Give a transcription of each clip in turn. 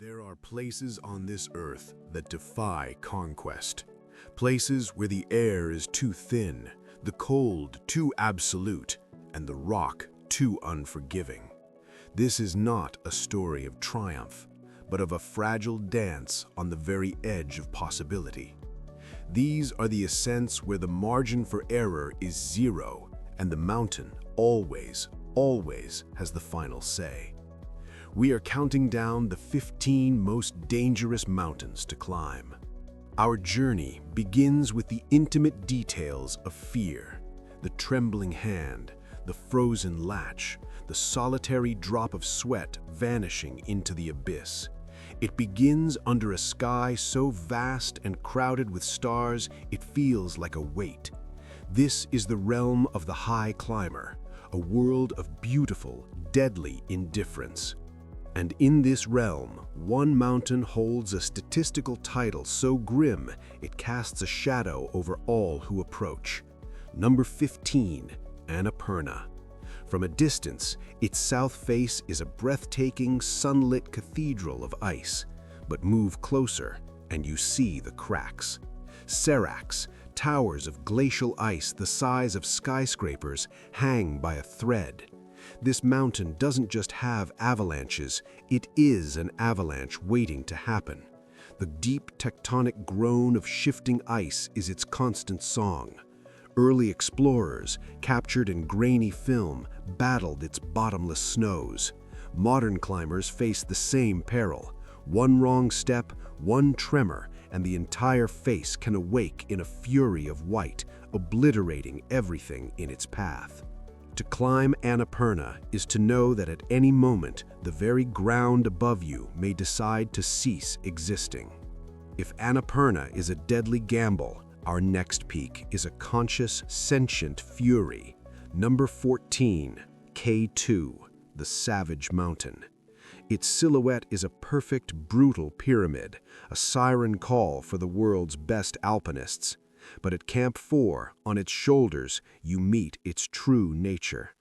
There are places on this earth that defy conquest. Places where the air is too thin, the cold too absolute, and the rock too unforgiving. This is not a story of triumph, but of a fragile dance on the very edge of possibility. These are the ascents where the margin for error is zero, and the mountain always has the final say. We are counting down the 15 most dangerous mountains to climb. Our journey begins with the intimate details of fear, the trembling hand, the frozen latch, the solitary drop of sweat vanishing into the abyss. It begins under a sky so vast and crowded with stars it feels like a weight. This is the realm of the high climber, a world of beautiful, deadly indifference. And in this realm, one mountain holds a statistical title so grim it casts a shadow over all who approach. Number 15, Annapurna. From a distance, its south face is a breathtaking, sunlit cathedral of ice. But move closer, and you see the cracks. Seracs, towers of glacial ice the size of skyscrapers, hang by a thread. This mountain doesn't just have avalanches, it is an avalanche waiting to happen. The deep tectonic groan of shifting ice is its constant song. Early explorers, captured in grainy film, battled its bottomless snows. Modern climbers face the same peril. One wrong step, one tremor, and the entire face can awake in a fury of white, obliterating everything in its path. To climb Annapurna is to know that at any moment, the very ground above you may decide to cease existing. If Annapurna is a deadly gamble, our next peak is a conscious, sentient fury. Number 14, K2, the Savage Mountain. Its silhouette is a perfect, brutal pyramid, a siren call for the world's best alpinists. But at Camp 4, on its shoulders, you meet its true nature.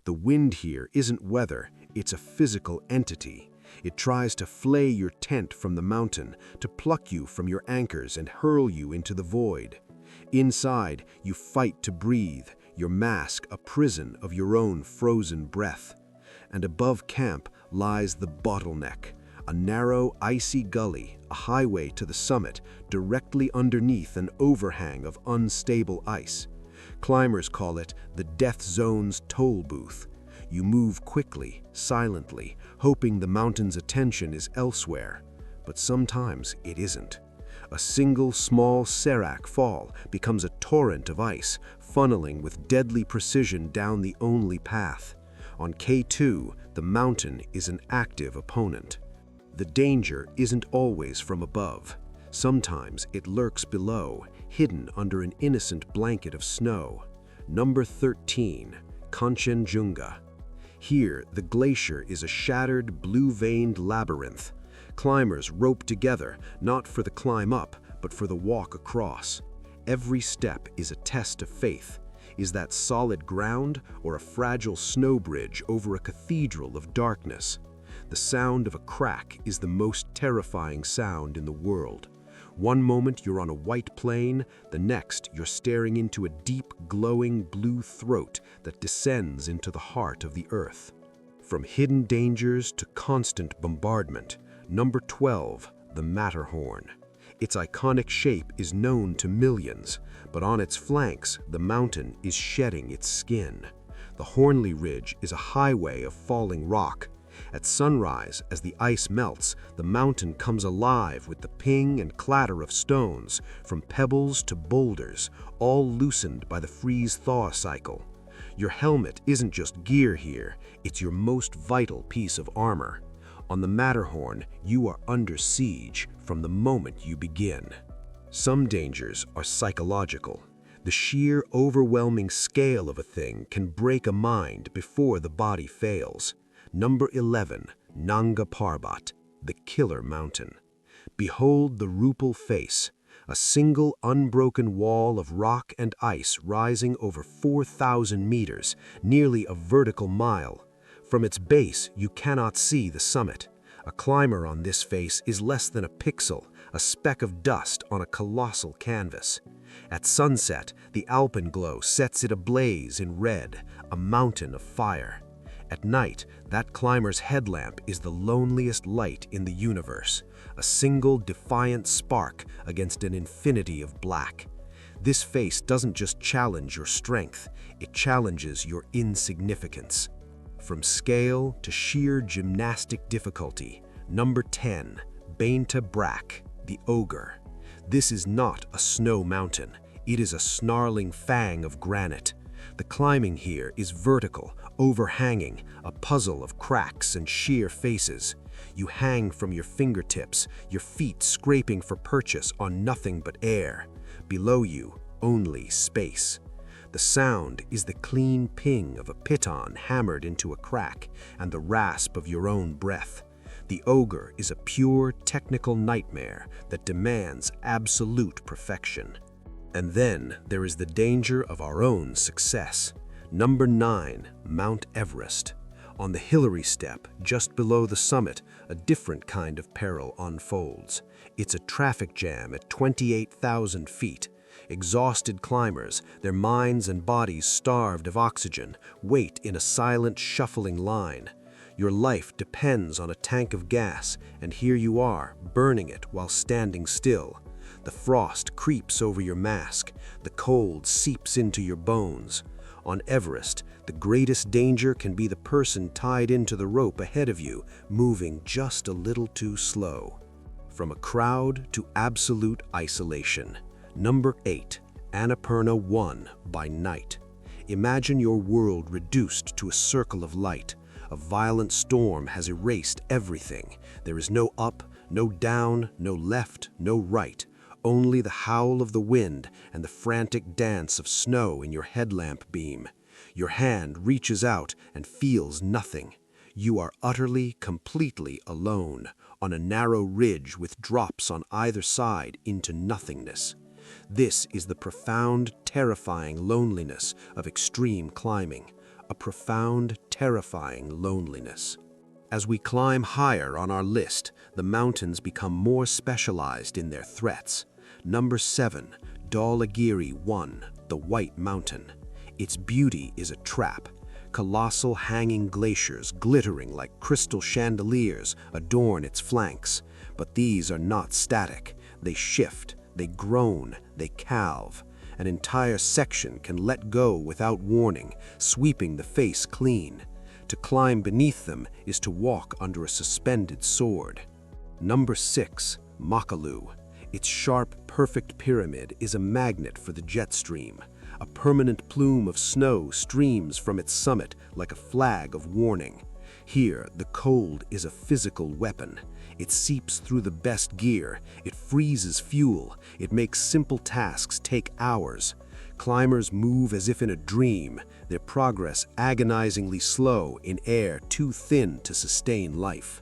The wind here isn't weather, it's a physical entity. It tries to flay your tent from the mountain, to pluck you from your anchors and hurl you into the void. Inside, you fight to breathe, your mask a prison of your own frozen breath. And above camp lies the bottleneck, a narrow, icy gully, a highway to the summit, directly underneath an overhang of unstable ice. Climbers call it the Death Zone's toll booth. You move quickly, silently, hoping the mountain's attention is elsewhere. But sometimes it isn't. A single small serac fall becomes a torrent of ice, funneling with deadly precision down the only path. On K2, the mountain is an active opponent. The danger isn't always from above. Sometimes it lurks below, hidden under an innocent blanket of snow. Number 13, Kangchenjunga. Here, the glacier is a shattered, blue-veined labyrinth. Climbers rope together, not for the climb up, but for the walk across. Every step is a test of faith. Is that solid ground or a fragile snow bridge over a cathedral of darkness? The sound of a crack is the most terrifying sound in the world. One moment you're on a white plain, the next you're staring into a deep, glowing blue throat that descends into the heart of the earth. From hidden dangers to constant bombardment, number 12, the Matterhorn. Its iconic shape is known to millions, but on its flanks, the mountain is shedding its skin. The Hornley Ridge is a highway of falling rock. At sunrise, as the ice melts, the mountain comes alive with the ping and clatter of stones, from pebbles to boulders, all loosened by the freeze-thaw cycle. Your helmet isn't just gear here, it's your most vital piece of armor. On the Matterhorn, you are under siege from the moment you begin. Some dangers are psychological. The sheer, overwhelming scale of a thing can break a mind before the body fails. Number 11, Nanga Parbat, the Killer Mountain. Behold the Rupal face, a single unbroken wall of rock and ice rising over 4,000 meters, nearly a vertical mile. From its base, you cannot see the summit. A climber on this face is less than a pixel, a speck of dust on a colossal canvas. At sunset, the alpenglow sets it ablaze in red, a mountain of fire. At night, that climber's headlamp is the loneliest light in the universe, a single defiant spark against an infinity of black. This face doesn't just challenge your strength, it challenges your insignificance. From scale to sheer gymnastic difficulty, number 10, Baintha Brakk, the Ogre. This is not a snow mountain, it is a snarling fang of granite. The climbing here is vertical, overhanging, a puzzle of cracks and sheer faces. You hang from your fingertips, your feet scraping for purchase on nothing but air. Below you, only space. The sound is the clean ping of a piton hammered into a crack and the rasp of your own breath. The Ogre is a pure technical nightmare that demands absolute perfection. And then there is the danger of our own success. Number 9, Mount Everest. On the Hillary step, just below the summit, a different kind of peril unfolds. It's a traffic jam at 28,000 feet. Exhausted climbers, their minds and bodies starved of oxygen, wait in a silent, shuffling line. Your life depends on a tank of gas, and here you are, burning it while standing still. The frost creeps over your mask, the cold seeps into your bones. On Everest, the greatest danger can be the person tied into the rope ahead of you, moving just a little too slow. From a crowd to absolute isolation. Number 8, Annapurna I by night. Imagine your world reduced to a circle of light. A violent storm has erased everything. There is no up, no down, no left, no right. Only the howl of the wind and the frantic dance of snow in your headlamp beam. Your hand reaches out and feels nothing. You are utterly, completely alone, on a narrow ridge with drops on either side into nothingness. This is the profound, terrifying loneliness of extreme climbing. A profound, terrifying loneliness. As we climb higher on our list, the mountains become more specialized in their threats. Number 7, Dhaulagiri I, the White Mountain. Its beauty is a trap. Colossal hanging glaciers glittering like crystal chandeliers adorn its flanks. But these are not static. They shift, they groan, they calve. An entire section can let go without warning, sweeping the face clean. To climb beneath them is to walk under a suspended sword. Number 6, Makalu. Its sharp, perfect pyramid is a magnet for the jet stream. A permanent plume of snow streams from its summit like a flag of warning. Here, the cold is a physical weapon. It seeps through the best gear, it freezes fuel, it makes simple tasks take hours. Climbers move as if in a dream, their progress agonizingly slow in air too thin to sustain life.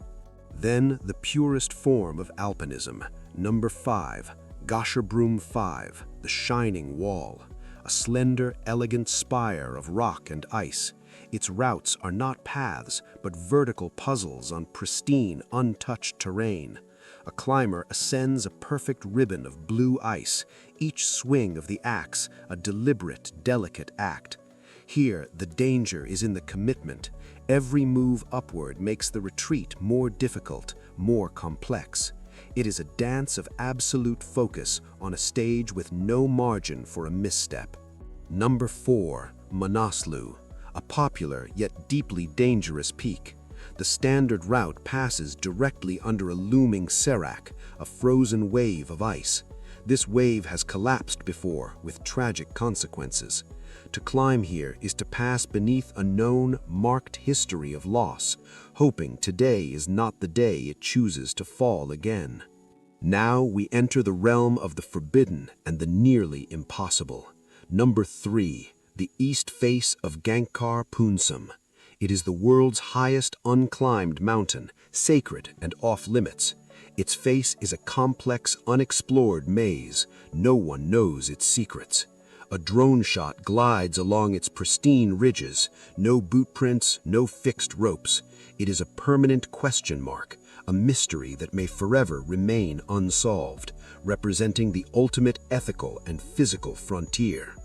Then the purest form of alpinism, number 5, Gasherbrum IV, the Shining Wall. A slender, elegant spire of rock and ice. Its routes are not paths, but vertical puzzles on pristine, untouched terrain. A climber ascends a perfect ribbon of blue ice, each swing of the axe a deliberate, delicate act. Here, the danger is in the commitment. Every move upward makes the retreat more difficult, more complex. It is a dance of absolute focus on a stage with no margin for a misstep. Number 4, Manaslu, a popular yet deeply dangerous peak. The standard route passes directly under a looming serac, a frozen wave of ice. This wave has collapsed before, with tragic consequences. To climb here is to pass beneath a known, marked history of loss, hoping today is not the day it chooses to fall again. Now we enter the realm of the forbidden and the nearly impossible. Number 3, the east face of Gangkhar Puensum. It is the world's highest unclimbed mountain, sacred and off-limits. Its face is a complex, unexplored maze. No one knows its secrets. A drone shot glides along its pristine ridges. No boot prints, no fixed ropes. It is a permanent question mark, a mystery that may forever remain unsolved, representing the ultimate ethical and physical frontier.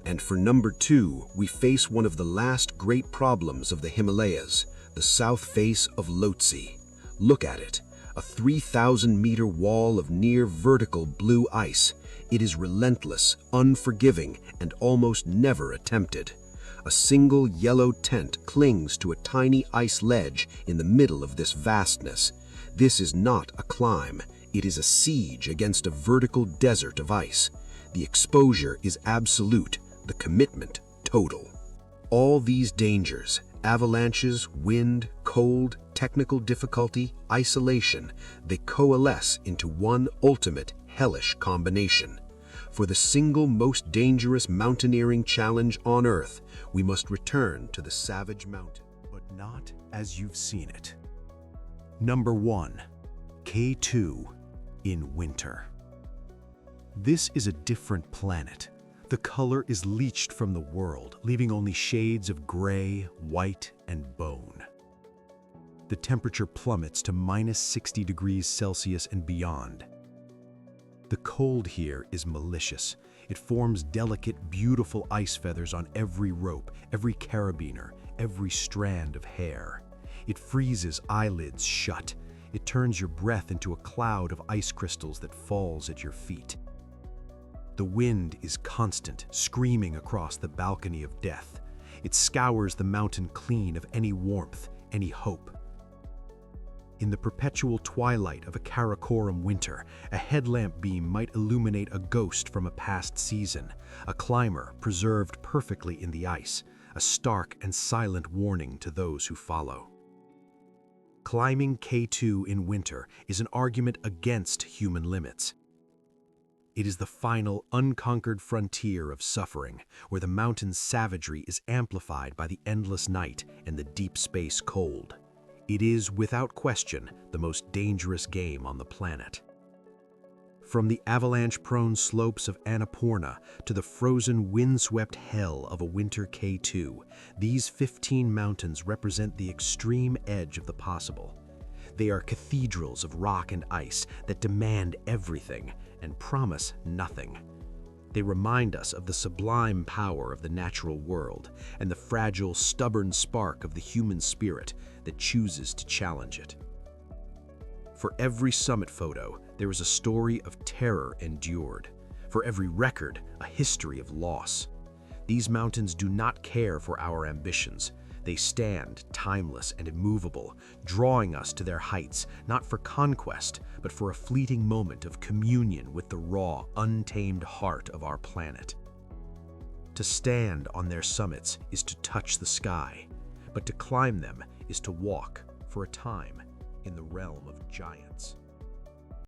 And for number 2, we face one of the last great problems of the Himalayas, the south face of Lhotse. Look at it, a 3,000-meter wall of near-vertical blue ice. It is relentless, unforgiving, and almost never attempted. A single yellow tent clings to a tiny ice ledge in the middle of this vastness. This is not a climb, it is a siege against a vertical desert of ice. The exposure is absolute, the commitment total. All these dangers, avalanches, wind, cold, technical difficulty, isolation, they coalesce into one ultimate hellish combination. For the single most dangerous mountaineering challenge on Earth, we must return to the savage mountain. But not as you've seen it. Number 1. K2 in winter. This is a different planet. The color is leached from the world, leaving only shades of gray, white, and bone. The temperature plummets to -60 degrees Celsius and beyond. The cold here is malicious. It forms delicate, beautiful ice feathers on every rope, every carabiner, every strand of hair. It freezes eyelids shut. It turns your breath into a cloud of ice crystals that falls at your feet. The wind is constant, screaming across the balcony of death. It scours the mountain clean of any warmth, any hope. In the perpetual twilight of a Karakoram winter, a headlamp beam might illuminate a ghost from a past season, a climber preserved perfectly in the ice, a stark and silent warning to those who follow. Climbing K2 in winter is an argument against human limits. It is the final, unconquered frontier of suffering, where the mountain's savagery is amplified by the endless night and the deep space cold. It is, without question, the most dangerous game on the planet. From the avalanche-prone slopes of Annapurna to the frozen, wind-swept hell of a winter K2, these 15 mountains represent the extreme edge of the possible. They are cathedrals of rock and ice that demand everything and promise nothing. They remind us of the sublime power of the natural world and the fragile, stubborn spark of the human spirit that chooses to challenge it. For every summit photo, there is a story of terror endured. For every record, a history of loss. These mountains do not care for our ambitions. They stand, timeless and immovable, drawing us to their heights, not for conquest, but for a fleeting moment of communion with the raw, untamed heart of our planet. To stand on their summits is to touch the sky, but to climb them is to walk, for a time, in the realm of giants.